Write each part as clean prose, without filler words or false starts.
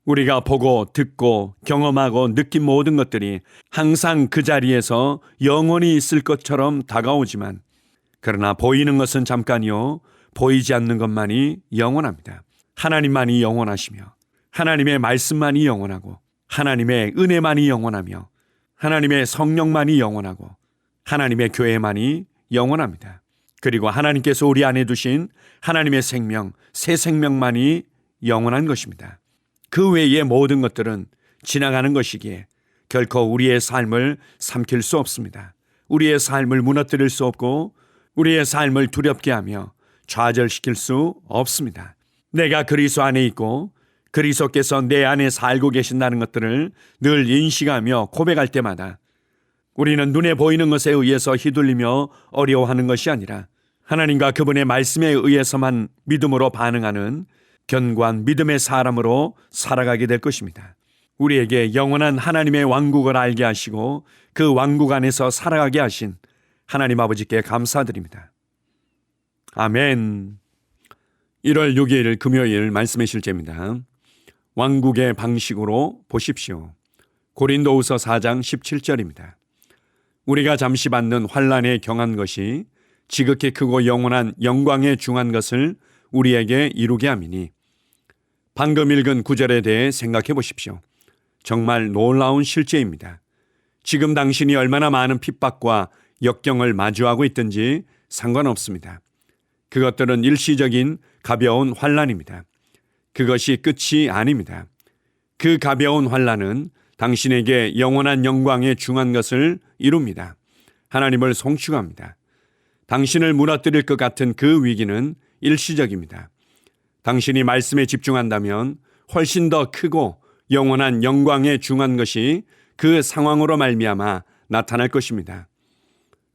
우리가 보고 듣고 경험하고 느낀 모든 것들이 항상 그 자리에서 영원히 있을 것처럼 다가오지만, 그러나 보이는 것은 잠깐이요 보이지 않는 것만이 영원합니다. 하나님만이 영원하시며, 하나님의 말씀만이 영원하고, 하나님의 은혜만이 영원하며, 하나님의 성령만이 영원하고, 하나님의 교회만이 영원합니다. 그리고 하나님께서 우리 안에 두신 하나님의 생명, 새 생명만이 영원한 것입니다. 그 외의 모든 것들은 지나가는 것이기에 결코 우리의 삶을 삼킬 수 없습니다. 우리의 삶을 무너뜨릴 수 없고 우리의 삶을 두렵게 하며 좌절시킬 수 없습니다. 내가 그리스도 안에 있고 그리스도께서 내 안에 살고 계신다는 것들을 늘 인식하며 고백할 때마다 우리는 눈에 보이는 것에 의해서 휘둘리며 어려워하는 것이 아니라 하나님과 그분의 말씀에 의해서만 믿음으로 반응하는 견고한 믿음의 사람으로 살아가게 될 것입니다. 우리에게 영원한 하나님의 왕국을 알게 하시고 그 왕국 안에서 살아가게 하신 하나님 아버지께 감사드립니다. 아멘. 1월 6일 금요일 말씀의 실제입니다. 왕국의 방식으로 보십시오. 고린도후서 4장 17절입니다. 우리가 잠시 받는 환난에 경한 것이 지극히 크고 영원한 영광에 중한 것을 우리에게 이루게 함이니. 방금 읽은 구절에 대해 생각해 보십시오. 정말 놀라운 실제입니다. 지금 당신이 얼마나 많은 핍박과 역경을 마주하고 있든지 상관없습니다. 그것들은 일시적인 가벼운 환난입니다. 그것이 끝이 아닙니다. 그 가벼운 환난은 당신에게 영원한 영광에 중한 것을 이룹니다. 하나님을 송축합니다. 당신을 무너뜨릴 것 같은 그 위기는 일시적입니다. 당신이 말씀에 집중한다면 훨씬 더 크고 영원한 영광에 중한 것이 그 상황으로 말미암아 나타날 것입니다.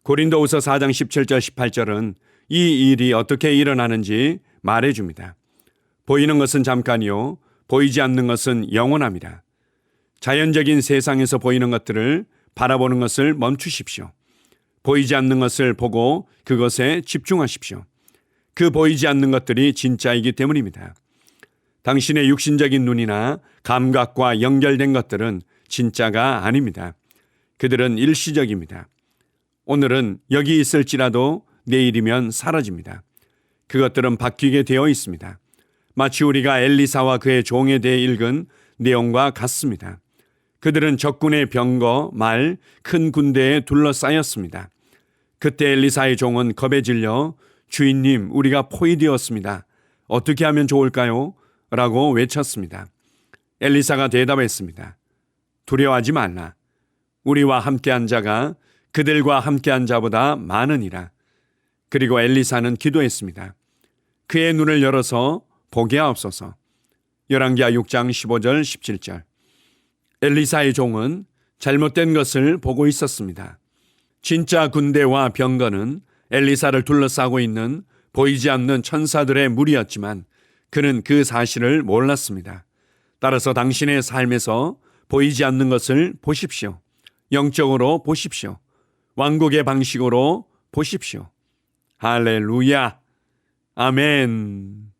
고린도후서 4장 17절 18절은 이 일이 어떻게 일어나는지 말해줍니다. 보이는 것은 잠깐이요 보이지 않는 것은 영원합니다. 자연적인 세상에서 보이는 것들을 바라보는 것을 멈추십시오. 보이지 않는 것을 보고 그것에 집중하십시오. 그 보이지 않는 것들이 진짜이기 때문입니다. 당신의 육신적인 눈이나 감각과 연결된 것들은 진짜가 아닙니다. 그들은 일시적입니다. 오늘은 여기 있을지라도 내일이면 사라집니다. 그것들은 바뀌게 되어 있습니다. 마치 우리가 엘리사와 그의 종에 대해 읽은 내용과 같습니다. 그들은 적군의 병거, 말, 큰 군대에 둘러싸였습니다. 그때 엘리사의 종은 겁에 질려 주인님, 우리가 포위되었습니다. 어떻게 하면 좋을까요? 라고 외쳤습니다. 엘리사가 대답했습니다. 두려워하지 말라. 우리와 함께한 자가 그들과 함께한 자보다 많으니라. 그리고 엘리사는 기도했습니다. 그의 눈을 열어서 보게 하옵소서. 열왕기하 6장 15절 17절. 엘리사의 종은 잘못된 것을 보고 있었습니다. 진짜 군대와 병거는 엘리사를 둘러싸고 있는 보이지 않는 천사들의 무리였지만 그는 그 사실을 몰랐습니다. 따라서 당신의 삶에서 보이지 않는 것을 보십시오. 영적으로 보십시오. 왕국의 방식으로 보십시오. 할렐루야. 아멘.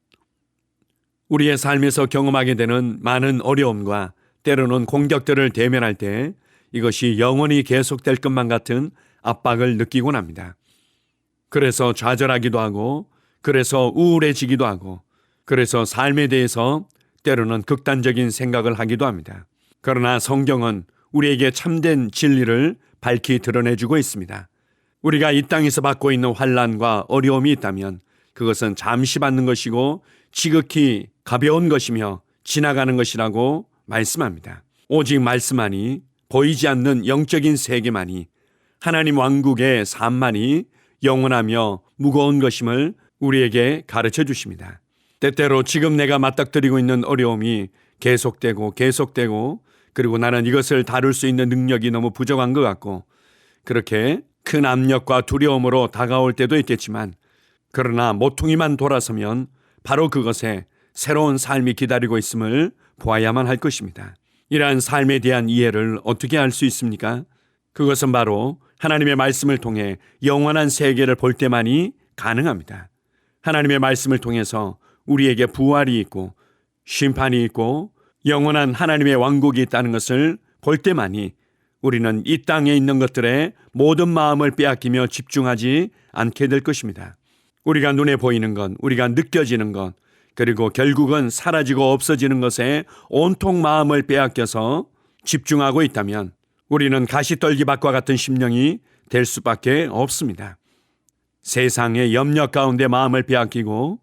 우리의 삶에서 경험하게 되는 많은 어려움과 때로는 공격들을 대면할 때 이것이 영원히 계속될 것만 같은 압박을 느끼곤 합니다. 그래서 좌절하기도 하고, 그래서 우울해지기도 하고, 그래서 삶에 대해서 때로는 극단적인 생각을 하기도 합니다. 그러나 성경은 우리에게 참된 진리를 밝히 드러내주고 있습니다. 우리가 이 땅에서 받고 있는 환난과 어려움이 있다면 그것은 잠시 받는 것이고 지극히 가벼운 것이며 지나가는 것이라고 말씀합니다. 오직 말씀만이, 보이지 않는 영적인 세계만이, 하나님 왕국의 삶만이 영원하며 무거운 것임을 우리에게 가르쳐 주십니다. 때때로 지금 내가 맞닥뜨리고 있는 어려움이 계속되고 그리고 나는 이것을 다룰 수 있는 능력이 너무 부족한 것 같고 그렇게 큰 압력과 두려움으로 다가올 때도 있겠지만 그러나 모퉁이만 돌아서면 바로 그것에 새로운 삶이 기다리고 있음을 보아야만 할 것입니다. 이러한 삶에 대한 이해를 어떻게 할 수 있습니까? 그것은 바로 하나님의 말씀을 통해 영원한 세계를 볼 때만이 가능합니다. 하나님의 말씀을 통해서 우리에게 부활이 있고 심판이 있고 영원한 하나님의 왕국이 있다는 것을 볼 때만이 우리는 이 땅에 있는 것들에 모든 마음을 빼앗기며 집중하지 않게 될 것입니다. 우리가 눈에 보이는 것, 우리가 느껴지는 것, 그리고 결국은 사라지고 없어지는 것에 온통 마음을 빼앗겨서 집중하고 있다면 우리는 가시떨기밭과 같은 심령이 될 수밖에 없습니다. 세상의 염려 가운데 마음을 빼앗기고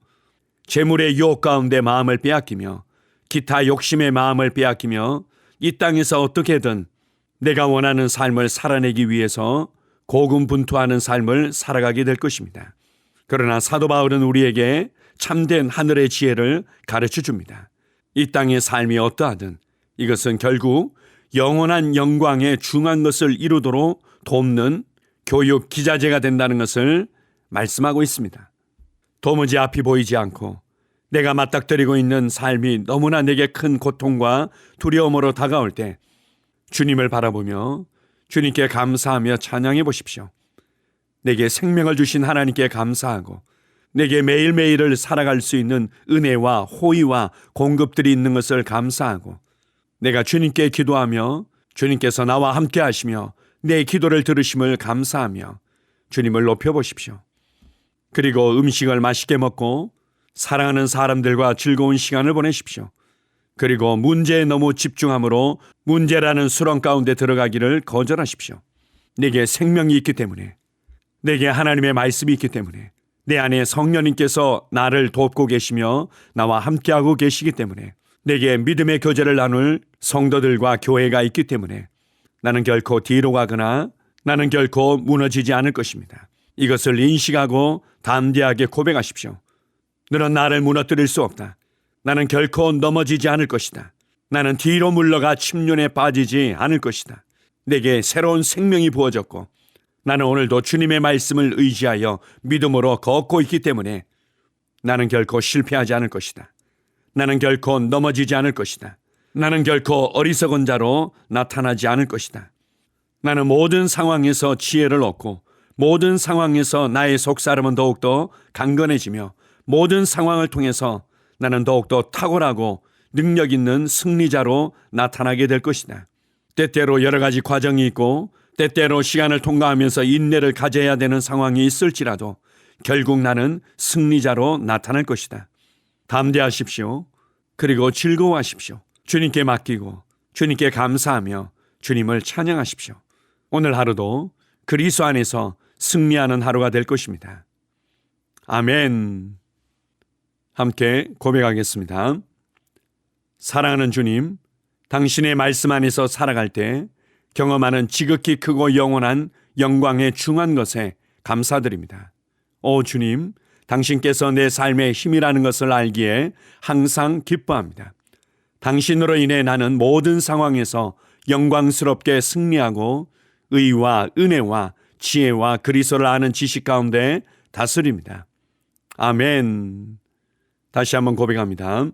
재물의 유혹 가운데 마음을 빼앗기며 기타 욕심의 마음을 빼앗기며 이 땅에서 어떻게든 내가 원하는 삶을 살아내기 위해서 고군분투하는 삶을 살아가게 될 것입니다. 그러나 사도 바울은 우리에게 참된 하늘의 지혜를 가르쳐 줍니다. 이 땅의 삶이 어떠하든 이것은 결국 영원한 영광에 중한 것을 이루도록 돕는 교육 기자재가 된다는 것을 말씀하고 있습니다. 도무지 앞이 보이지 않고 내가 맞닥뜨리고 있는 삶이 너무나 내게 큰 고통과 두려움으로 다가올 때 주님을 바라보며 주님께 감사하며 찬양해 보십시오. 내게 생명을 주신 하나님께 감사하고 내게 매일매일을 살아갈 수 있는 은혜와 호의와 공급들이 있는 것을 감사하고 내가 주님께 기도하며 주님께서 나와 함께 하시며 내 기도를 들으심을 감사하며 주님을 높여보십시오. 그리고 음식을 맛있게 먹고 사랑하는 사람들과 즐거운 시간을 보내십시오. 그리고 문제에 너무 집중함으로 문제라는 수렁 가운데 들어가기를 거절하십시오. 내게 생명이 있기 때문에, 내게 하나님의 말씀이 있기 때문에, 내 안에 성령님께서 나를 돕고 계시며 나와 함께하고 계시기 때문에, 내게 믿음의 교제를 나눌 성도들과 교회가 있기 때문에 나는 결코 뒤로 가거나 나는 결코 무너지지 않을 것입니다. 이것을 인식하고 담대하게 고백하십시오. 너는 나를 무너뜨릴 수 없다. 나는 결코 넘어지지 않을 것이다. 나는 뒤로 물러가 침륜에 빠지지 않을 것이다. 내게 새로운 생명이 부어졌고 나는 오늘도 주님의 말씀을 의지하여 믿음으로 걷고 있기 때문에 나는 결코 실패하지 않을 것이다. 나는 결코 넘어지지 않을 것이다. 나는 결코 어리석은 자로 나타나지 않을 것이다. 나는 모든 상황에서 지혜를 얻고 모든 상황에서 나의 속사람은 더욱더 강건해지며 모든 상황을 통해서 나는 더욱더 탁월하고 능력 있는 승리자로 나타나게 될 것이다. 때때로 여러 가지 과정이 있고 때때로 시간을 통과하면서 인내를 가져야 되는 상황이 있을지라도 결국 나는 승리자로 나타날 것이다. 담대하십시오. 그리고 즐거워하십시오. 주님께 맡기고 주님께 감사하며 주님을 찬양하십시오. 오늘 하루도 그리스도 안에서 승리하는 하루가 될 것입니다. 아멘. 함께 고백하겠습니다. 사랑하는 주님, 당신의 말씀 안에서 살아갈 때 경험하는 지극히 크고 영원한 영광에 중한 것에 감사드립니다. 오 주님, 당신께서 내 삶의 힘이라는 것을 알기에 항상 기뻐합니다. 당신으로 인해 나는 모든 상황에서 영광스럽게 승리하고 의와 은혜와 지혜와 그리스도를 아는 지식 가운데 다스립니다. 아멘. 다시 한번 고백합니다.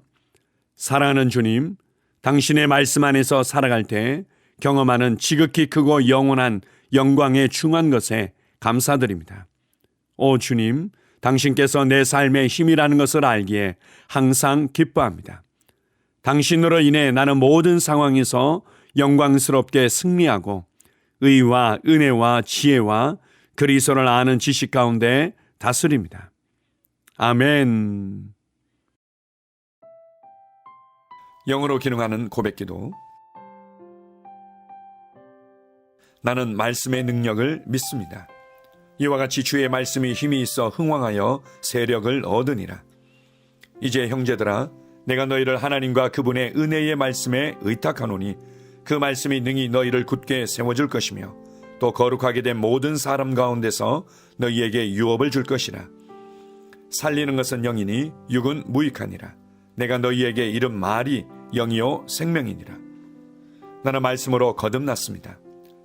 사랑하는 주님, 당신의 말씀 안에서 살아갈 때 경험하는 지극히 크고 영원한 영광에 중한 것에 감사드립니다. 오 주님, 당신께서 내 삶의 힘이라는 것을 알기에 항상 기뻐합니다. 당신으로 인해 나는 모든 상황에서 영광스럽게 승리하고 의와 은혜와 지혜와 그리스도를 아는 지식 가운데 다스립니다. 아멘. 영어로 기능하는 고백기도. 나는 말씀의 능력을 믿습니다. 이와 같이 주의 말씀이 힘이 있어 흥왕하여 세력을 얻으니라. 이제 형제들아, 내가 너희를 하나님과 그분의 은혜의 말씀에 의탁하노니 그 말씀이 능히 너희를 굳게 세워줄 것이며 또 거룩하게 된 모든 사람 가운데서 너희에게 유업을 줄 것이라. 살리는 것은 영이니 육은 무익하니라. 내가 너희에게 이른 말이 영이요 생명이니라. 나는 말씀으로 거듭났습니다.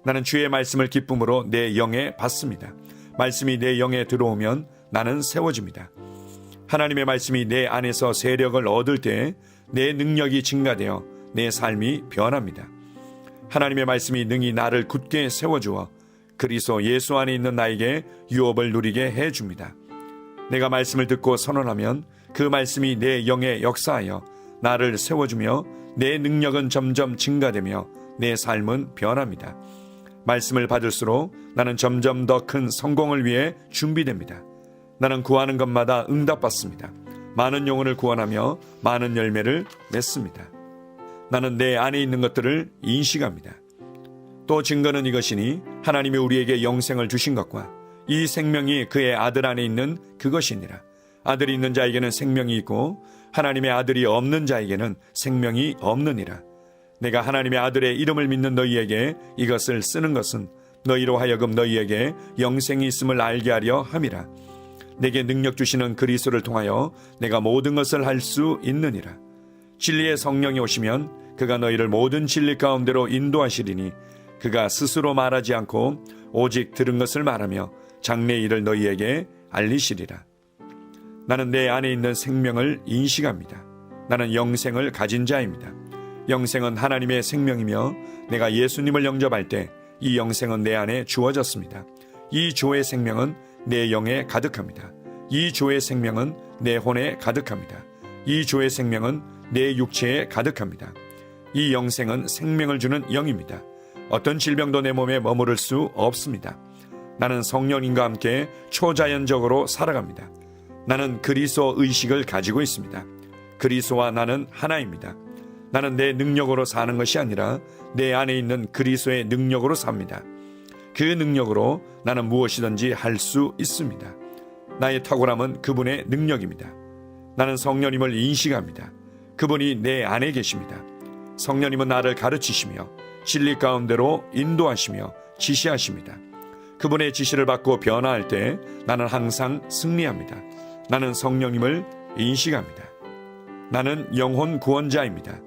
나는 주의 말씀을 기쁨으로 내 영에 받습니다. 말씀이 내 영에 들어오면 나는 세워집니다. 하나님의 말씀이 내 안에서 세력을 얻을 때 내 능력이 증가되어 내 삶이 변합니다. 하나님의 말씀이 능히 나를 굳게 세워주어 그리스도 예수 안에 있는 나에게 유업을 누리게 해줍니다. 내가 말씀을 듣고 선언하면 그 말씀이 내 영에 역사하여 나를 세워주며 내 능력은 점점 증가되며 내 삶은 변합니다. 말씀을 받을수록 나는 점점 더 큰 성공을 위해 준비됩니다. 나는 구하는 것마다 응답받습니다. 많은 영혼을 구원하며 많은 열매를 맺습니다. 나는 내 안에 있는 것들을 인식합니다. 또 증거는 이것이니 하나님이 우리에게 영생을 주신 것과 이 생명이 그의 아들 안에 있는 그것이니라. 아들이 있는 자에게는 생명이 있고 하나님의 아들이 없는 자에게는 생명이 없느니라. 내가 하나님의 아들의 이름을 믿는 너희에게 이것을 쓰는 것은 너희로 하여금 너희에게 영생이 있음을 알게 하려 함이라. 내게 능력 주시는 그리스도를 통하여 내가 모든 것을 할 수 있느니라. 진리의 성령이 오시면 그가 너희를 모든 진리 가운데로 인도하시리니 그가 스스로 말하지 않고 오직 들은 것을 말하며 장래의 일을 너희에게 알리시리라. 나는 내 안에 있는 생명을 인식합니다. 나는 영생을 가진 자입니다. 영생은 하나님의 생명이며 내가 예수님을 영접할 때 이 영생은 내 안에 주어졌습니다. 이 주의 생명은 내 영에 가득합니다. 이 주의 생명은 내 혼에 가득합니다. 이 주의 생명은 내 육체에 가득합니다. 이 영생은 생명을 주는 영입니다. 어떤 질병도 내 몸에 머무를 수 없습니다. 나는 성령님과 함께 초자연적으로 살아갑니다. 나는 그리스도 의식을 가지고 있습니다. 그리스도와 나는 하나입니다. 나는 내 능력으로 사는 것이 아니라 내 안에 있는 그리스도의 능력으로 삽니다. 그 능력으로 나는 무엇이든지 할 수 있습니다. 나의 탁월함은 그분의 능력입니다. 나는 성령님을 인식합니다. 그분이 내 안에 계십니다. 성령님은 나를 가르치시며 진리 가운데로 인도하시며 지시하십니다. 그분의 지시를 받고 변화할 때 나는 항상 승리합니다. 나는 성령님을 인식합니다. 나는 영혼 구원자입니다.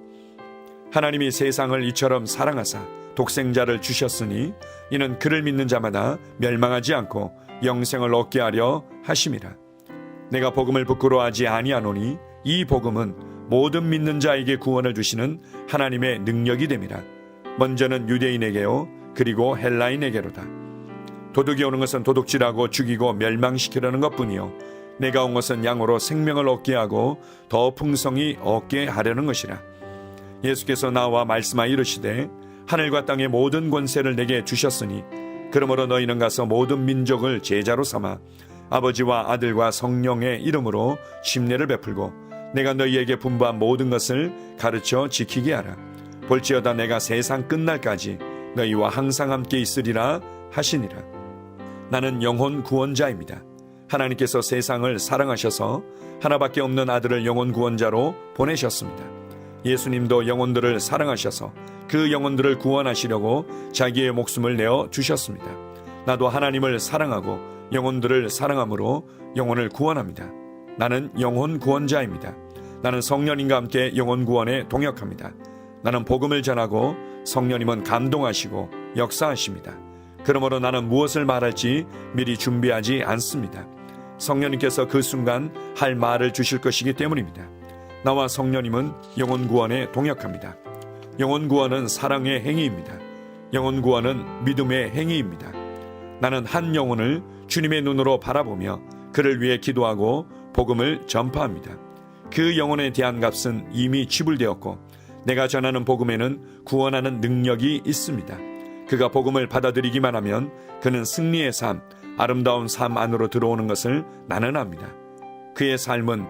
하나님이 세상을 이처럼 사랑하사 독생자를 주셨으니 이는 그를 믿는 자마다 멸망하지 않고 영생을 얻게 하려 하심이라. 내가 복음을 부끄러워하지 아니하노니 이 복음은 모든 믿는 자에게 구원을 주시는 하나님의 능력이 됨이라. 먼저는 유대인에게요 그리고 헬라인에게로다. 도둑이 오는 것은 도둑질하고 죽이고 멸망시키려는 것뿐이요 내가 온 것은 양으로 생명을 얻게 하고 더 풍성히 얻게 하려는 것이라. 예수께서 나와 말씀하여 이르시되 하늘과 땅의 모든 권세를 내게 주셨으니 그러므로 너희는 가서 모든 민족을 제자로 삼아 아버지와 아들과 성령의 이름으로 침례를 베풀고 내가 너희에게 분부한 모든 것을 가르쳐 지키게 하라. 볼지어다 내가 세상 끝날까지 너희와 항상 함께 있으리라 하시니라. 나는 영혼 구원자입니다. 하나님께서 세상을 사랑하셔서 하나밖에 없는 아들을 영혼 구원자로 보내셨습니다. 예수님도 영혼들을 사랑하셔서 그 영혼들을 구원하시려고 자기의 목숨을 내어 주셨습니다. 나도 하나님을 사랑하고 영혼들을 사랑함으로 영혼을 구원합니다. 나는 영혼 구원자입니다. 나는 성령님과 함께 영혼 구원에 동역합니다. 나는 복음을 전하고 성령님은 감동하시고 역사하십니다. 그러므로 나는 무엇을 말할지 미리 준비하지 않습니다. 성령님께서 그 순간 할 말을 주실 것이기 때문입니다. 나와 성령님은 영혼 구원에 동역합니다. 영혼 구원은 사랑의 행위입니다. 영혼 구원은 믿음의 행위입니다. 나는 한 영혼을 주님의 눈으로 바라보며 그를 위해 기도하고 복음을 전파합니다. 그 영혼에 대한 값은 이미 지불되었고 내가 전하는 복음에는 구원하는 능력이 있습니다. 그가 복음을 받아들이기만 하면 그는 승리의 삶, 아름다운 삶 안으로 들어오는 것을 나는 압니다. 그의 삶은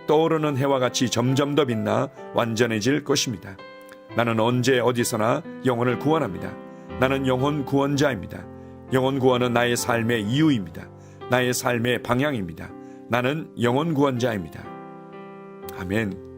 떠오르는 해와 같이 점점 더 빛나 완전해질 것입니다. 나는 언제 어디서나 영혼을 구원합니다. 나는 영혼 구원자입니다. 영혼 구원은 나의 삶의 이유입니다. 나의 삶의 방향입니다. 나는 영혼 구원자입니다. 아멘.